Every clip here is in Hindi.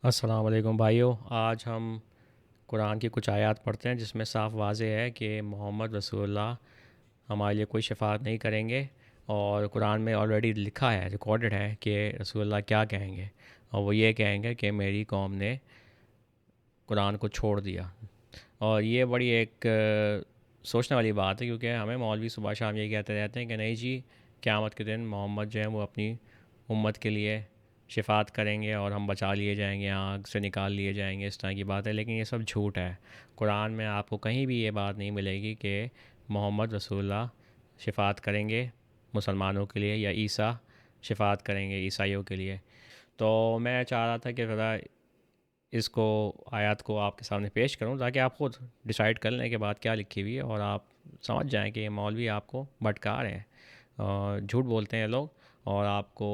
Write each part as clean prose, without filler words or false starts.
अस्सलाम वालेकुम भाइयों। आज हम कुरान की कुछ आयत पढ़ते हैं जिसमें साफ वाज़े है कि मोहम्मद रसूलुल्लाह हमारे लिए कोई शफाअत नहीं करेंगे। और कुरान में ऑलरेडी लिखा है, रिकॉर्डेड है कि रसूलुल्लाह क्या कहेंगे। और वो ये कहेंगे कि मेरी कौम ने कुरान को छोड़ दिया। और ये बड़ी एक सोचने वाली बात है, क्योंकि हमें मौलवी सुबह शाम ये कहते रहते हैं कि नहीं जी, क़यामत के दिन मोहम्मद जो है वो अपनी उम्मत के लिए शिफात करेंगे और हम बचा लिए जाएंगे, आग से निकाल लिए जाएंगे, इस तरह की बात है। लेकिन ये सब झूठ है। कुरान में आपको कहीं भी ये बात नहीं मिलेगी कि मोहम्मद रसूलुल्लाह शिफात करेंगे मुसलमानों के लिए, या ईसा शिफात करेंगे ईसाइयों के लिए। तो मैं चाह रहा था कि ज़रा इसको आयत को आपके सामने पेश करूं, ताकि आप खुद डिसाइड कर लें कि बात क्या लिखी हुई है, और आप समझ जाएं कि ये मौलवी आपको भटका रहे हैं, झूठ बोलते हैं ये लोग। और आपको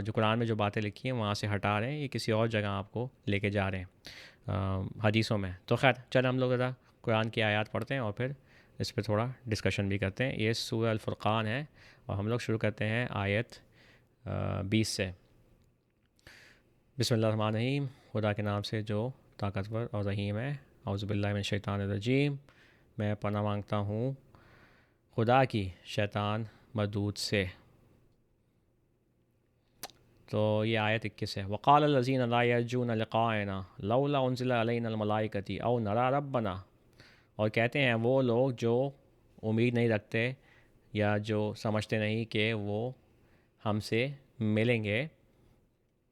जो कुरान में जो बातें लिखी हैं वहाँ से हटा रहे हैं, ये किसी और जगह आपको लेके जा रहे हैं हदीसों में। तो खैर चल, हम लोग ज़रा कुरान की आयत पढ़ते हैं और फिर इस पर थोड़ा डिस्कशन भी करते हैं। ये सूरह अल फुरक़ान है और हम लोग शुरू करते हैं आयत 20 से। बिस्मिल्लाहिर्रहमानिर्रहीम, खुदा के नाम से जो ताकतवर और रहीम है। औज़ुबिल्लाहि मिनश शैतानिर रजीम, मैं पनाह मांगता हूँ खुदा की शैतान मरदूद से। तो ये आयत 21 है। वक़ाल लज़ीन ला यरजून लिक़ाअना लौला उन्ज़िला अलैनल मलाइकती औ नरा रब्बना। और कहते हैं वो लोग जो उम्मीद नहीं रखते या जो समझते नहीं कि वो हमसे मिलेंगे,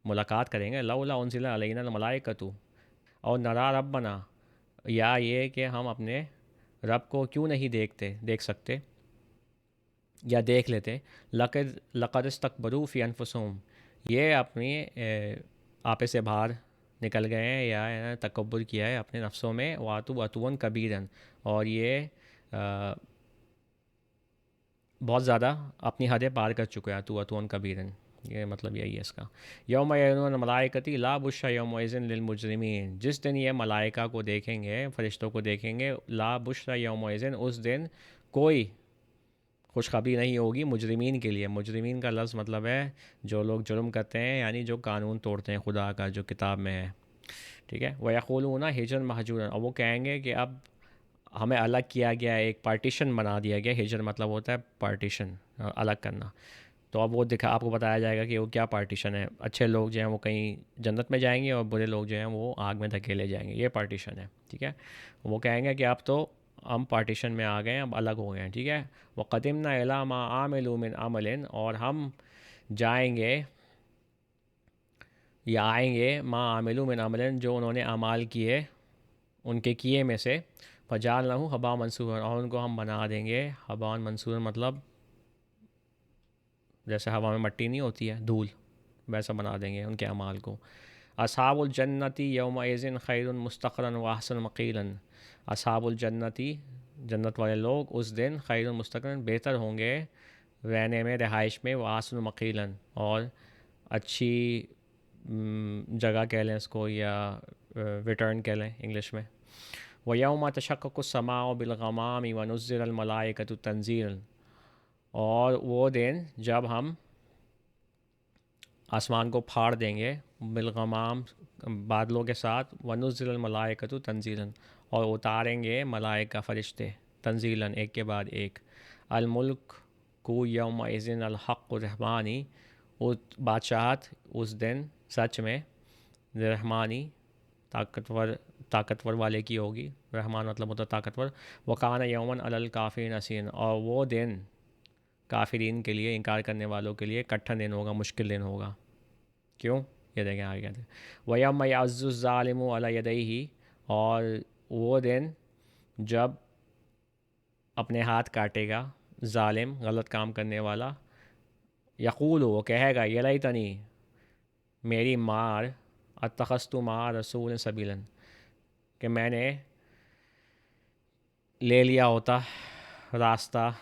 मुलाकात करेंगे। लौला उन्ज़िला अलैनल मलाइकतु और नरा रब्बना, या ये कि हम अपने रब को क्यों नहीं देख सकते या देख लेते। लक़द लक़द इस्तकबरू फ़ी अनफुसिहिम, ये अपनी आपे से बाहर निकल गए हैं या तकब्बुर किया है अपने नफ्सों में। वातु अतुवन कबीरन, और ये बहुत ज़्यादा अपनी हदें पार कर चुके हैं। अतु अतुवन कबीरन, ये मतलब यही है इसका। यौम यरौनुल मलाइकती ला बुश्रा यौमइज़िन लिल मुजरिमीन, जिस दिन ये मलाइका को देखेंगे, फ़रिश्तों को देखेंगे, ला बुश्रा यौमइज़िन, उस दिन कोई खुशखबरी नहीं होगी मुजरिमीन के लिए। मुजरिमीन का लफ्ज़ मतलब है जो लोग जुर्म करते हैं, यानी जो कानून तोड़ते हैं खुदा का जो किताब में है। ठीक है। वह यक़ूलूना हिजरन महजूरन, और वो कहेंगे कि अब हमें अलग किया गया है, एक पार्टीशन बना दिया गया। हिजर मतलब होता है पार्टीशन, अलग करना। तो अब वो दिखा आपको बताया जाएगा कि वो क्या पार्टीशन है। अच्छे लोग जो हैं वो कहीं जन्नत में जाएंगे और बुरे लोग जो हैं वो आग में धकेले जाएंगे। ये पार्टीशन है। ठीक है। वो कहेंगे कि अब तो हम पार्टीशन में आ गए हैं, अब अलग हो गए हैं। ठीक है। व क़दिमना इला मा आमिलू मिन अमलिन, और हम जाएंगे या आएंगे माँ आमिलू मिन अमलिन, जो उन्होंने अमाल किए उनके किए में से। फजाल लहू हबा मंसूर, और उनको हम बना देंगे हबान मंसूर, मतलब जैसे हवा में मट्टी नहीं होती है, धूल, वैसा बना देंगे उनके अमाल को। असहाबुल जन्नती यौमइज़िन खैरुन मुस्तक़रन व अहसन मक़ीलन, असहाबुल जन्नती, जन्नत वाले लोग उस दिन खैरुन मुस्तक़रन, बेहतर होंगे रहने में, रिहाइश में, व अहसन मक़ीलन, और अच्छी जगह कह लें इसको, या रिटर्न कह लें इंग्लिश में। व यौम तशक्क़क़ु समाउ बिल गमाम व नुज़्ज़िलल मलाइकतु तंज़ीलन, और वो दिन जब हम आसमान को फाड़ देंगे बिलगमाम, बादलों के साथ, वनुज़िलल मलाइकतु तंजीलन, और उतारेंगे मलाइका फ़रिश्ते, तंजीलन, एक के बाद एक। अल मुल्क को यौम इज़िन अल हक़्क़ु रहमानी, उस बादशाहत उस दिन सच में रहमानी, ताकतवर वाले की होगी। रहमान मतलब होता ताकतवर। वकान यौमन अलल काफ़िरीन असीन, और वो दिन काफिरीन के लिए, इनकार करने वालों के लिए कठिन दिन होगा, मुश्किल दिन होगा। क्यों? ये देखें आगे कहते हैं। वयम यअज़्ज़ुज़्ज़ालिमु अला यदैहि, और वो दिन जब अपने हाथ काटेगा जालिम, गलत काम करने वाला। यक़ूल, वो कहेगा, ये लैतनी, मेरी मार, अत्तखस्तु मा रसूल सबीलन, कि मैंने ले लिया होता रास्ता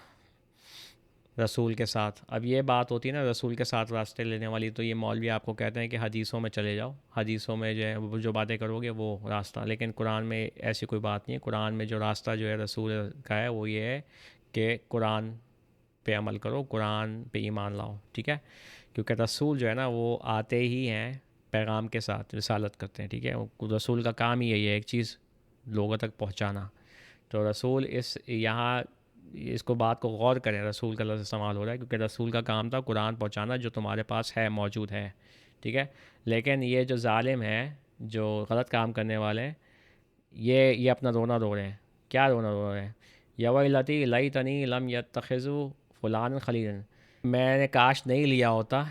रसूल के साथ। अब ये बात होती है ना रसूल के साथ रास्ते लेने वाली, तो ये मौलवी आपको कहते हैं कि हदीसों में चले जाओ, हदीसों में जो है वो जो बातें करोगे वो रास्ता। लेकिन कुरान में ऐसी कोई बात नहीं है। कुरान में जो रास्ता जो है रसूल का है वो ये है कि कुरान पे अमल करो, कुरान पे ईमान लाओ। ठीक है। क्योंकि रसूल जो है ना वो आते ही हैं पैगाम के साथ रिसालत करते हैं, ठीक है। रसूल का काम ही यही है, एक चीज़ लोगों तक पहुंचाना। तो रसूल इस यहाँ इसको बात को गौर करें, रसूल का लफ्ज़ इस्तेमाल हो रहा है क्योंकि रसूल का काम था कुरान पहुंचाना जो तुम्हारे पास है, मौजूद है, ठीक है। लेकिन ये जो ज़ालिम है, जो गलत काम करने वाले हैं, ये अपना रोना रो रहे हैं। क्या रोना रो रहे हैं? यवैलती लई तनी लम यत्तखिज़ु फ़ुलान खलीलन, मैंने काश नहीं लिया होता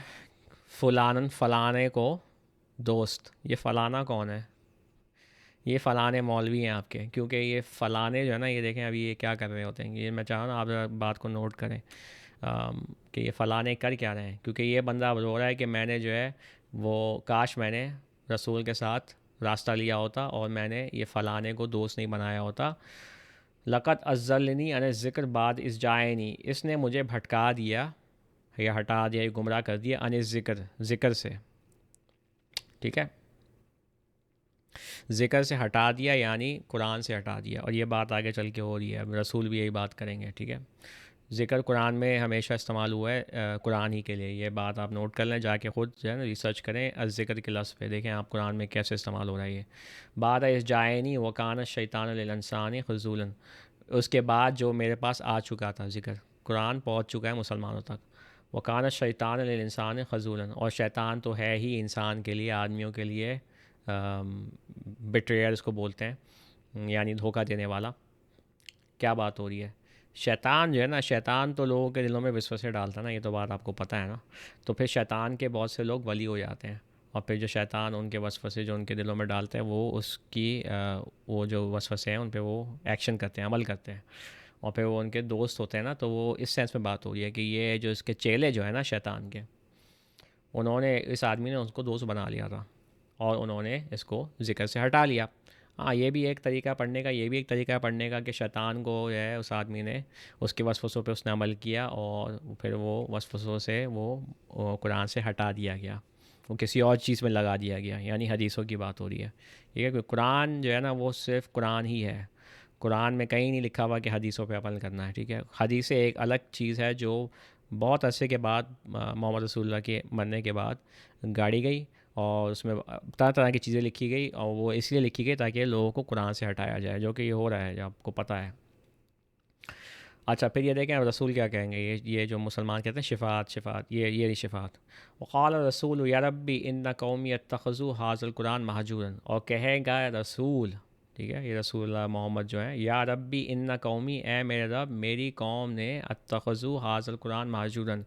फ़ुलानन फ़लाने को दोस्त। ये फ़लाना कौन है? ये फ़लाने मौलवी हैं आपके, क्योंकि ये फ़लाने जो है ना, ये देखें अभी ये क्या कर रहे होते हैं। ये मैं चाह रहा हूँ आप बात को नोट करें कि ये फ़लाने कर क्या रहे हैं। क्योंकि ये बंदा रो रहा है कि मैंने जो है वो काश मैंने रसूल के साथ रास्ता लिया होता और मैंने ये फ़लाने को दोस्त नहीं बनाया होता। लक़त अज़्ज़लनी अन ज़िक्र बाद इस जायनी, इसने मुझे भटका दिया या हटा दिया, गुमराह कर दिया, अन ज़िक्र, ज़िक्र से, ठीक है। ज़िक्र से हटा दिया यानी कुरान से हटा दिया। और ये बात आगे चल के हो रही है, अब रसूल भी यही बात करेंगे, ठीक है। ज़िक्र कुरान में हमेशा इस्तेमाल हुआ है कुरान ही के लिए। ये बात आप नोट कर लें, जाके ख़ुद जो है ना रिसर्च करें ज़िक्र के लफ्ज़ पे, देखें आप कुरान में कैसे इस्तेमाल हो रहा है ये। बाद इस जायनी वकान शैतान लिल इंसानी खजूलन, उसके बाद जो मेरे पास आ चुका था ज़िक्र, कुरान पहुँच चुका है मुसलमानों तक। वकान शैतान लिल इंसान खजूलन, और शैतान तो है ही इंसान के लिए, आदमियों के लिए बिट्रेयर इसको बोलते हैं, यानी धोखा देने वाला। क्या बात हो रही है? शैतान जो है ना, शैतान तो लोगों के दिलों में विश्वास डालता है ना, ये तो बात आपको पता है ना। तो फिर शैतान के बहुत से लोग वली हो जाते हैं, और फिर जो शैतान उनके वसवसे जो उनके दिलों में डालते हैं, वो उसकी वो जो वसवसे हैं उन पे वो एक्शन करते हैं, अमल करते हैं, और फिर वो उनके दोस्त होते हैं ना। तो वो इस सेंस में बात हो रही है कि ये जो इसके चेले जो है ना शैतान के, उन्होंने इस आदमी ने उसको दोस्त बना लिया था और उन्होंने इसको ज़िक्र से हटा लिया। हाँ, ये भी एक तरीका पढ़ने का, ये भी एक तरीका पढ़ने का कि शैतान को जो है उस आदमी ने उसके वसवसों पे उसने अमल किया और फिर वो वसवसों से वो कुरान से हटा दिया गया, वो किसी और चीज़ में लगा दिया गया, यानी हदीसों की बात हो रही है, ठीक है। क्योंकि कुरान जो है ना वो सिर्फ़ कुरान ही है, कुरान में कहीं नहीं लिखा हुआ कि हदीसों पे अमल करना है, ठीक है। हदीसें एक अलग चीज़ है जो बहुत अरसे के बाद मोहम्मद रसूलुल्लाह के मरने के बाद गाड़ी गई, और उसमें तरह तरह की चीज़ें लिखी गई, और वो इसलिए लिखी गई ताकि लोगों को कुरान से हटाया जाए, जो कि ये हो रहा है, जो आपको पता है। अच्छा, फिर ये देखें अब रसूल क्या कहेंगे, ये जो मुसलमान कहते हैं शिफ़ात शिफ़ात, ये नहीं शिफ़ात। वक़ाल रसूल या रब्बी इन्ना कौमी यत्तख़ज़ू हाज़ल कुरान महजूरन, और कहेगा रसूल, ठीक है, ये रसूल मोहम्मद जो है, या रब्बी इन्ना कौमी, ए मेरे रब मेरी कौम ने अत्तख़ज़ू हाज़ल कुरान महजूरन,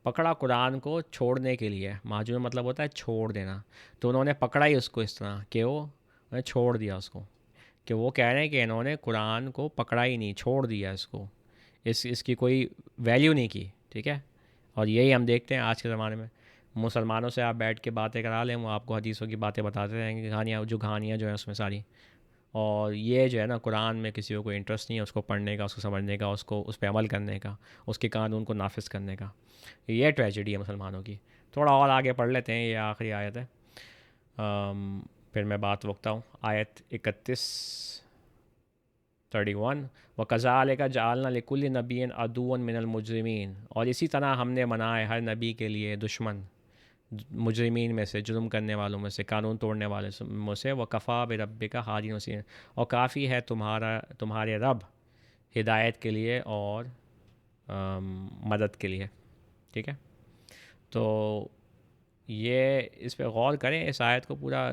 पकड़ा कुरान को छोड़ने के लिए। महजूर मतलब होता है छोड़ देना, तो उन्होंने पकड़ा ही उसको इस तरह कि वो छोड़ दिया उसको, कि वो कह रहे हैं कि इन्होंने कुरान को पकड़ा ही नहीं, छोड़ दिया इसको, इसकी कोई वैल्यू नहीं की, ठीक है। और यही हम देखते हैं आज के ज़माने में, मुसलमानों से आप बैठ के बातें करा लें, वो आपको हदीसों की बातें बताते रहेंगे, कहानियाँ जो हैं उसमें सारी। और ये जो है ना, कुरान में किसी को कोई इंटरेस्ट नहीं है उसको पढ़ने का, उसको समझने का, उसको उस पर अमल करने का, उसके कानून को नाफिज करने का। ये ट्रेजेडी है मुसलमानों की। थोड़ा और आगे पढ़ लेते हैं, ये आखिरी आयत है, फिर मैं बात रोकता हूँ। आयत 31 व कज़ालिका जालना लिकुल्लि नबिय्यिन अदुव्वन मिनल मुजरिमीन, और इसी तरह हमने बनाए हर नबी के लिए दुश्मन मुजरिमीन में से, जुर्म करने वालों में से, कानून तोड़ने वाले में से। व कफ़ा बिरब्बिका हादियन वसीय्यन, और काफ़ी है तुम्हारे रब हिदायत के लिए और मदद के लिए, ठीक है। तो ये इस पे गौर करें, इस आयत को पूरा,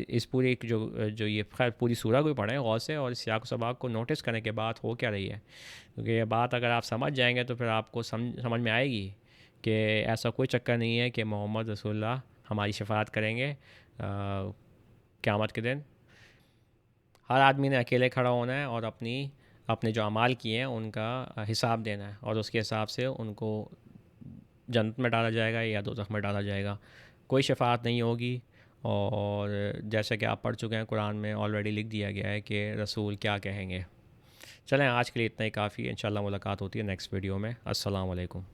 इस पूरी जो जो ये खैर पूरी सूरह को भी पढ़ें गौर से, और इस सियाक सबाक को नोटिस करने के बाद हो क्या रही है, क्योंकि ये बात अगर आप समझ जाएंगे तो फिर आपको समझ में आएगी कि ऐसा कोई चक्कर नहीं है कि मोहम्मद रसूलुल्लाह हमारी शफाअत करेंगे क़यामत के दिन। हर आदमी ने अकेले खड़ा होना है और अपने जो अमाल किए हैं उनका हिसाब देना है, और उसके हिसाब से उनको जन्नत में डाला जाएगा या दोज़ख में डाला जाएगा। कोई शफाअत नहीं होगी। और जैसे कि आप पढ़ चुके हैं, कुरान में ऑलरेडी लिख दिया गया है कि रसूल क्या कहेंगे। चलें, आज के लिए इतना ही काफ़ी है, इंशाल्लाह मुलाकात होती है नेक्स्ट वीडियो में। अस्सलाम वालेकुम।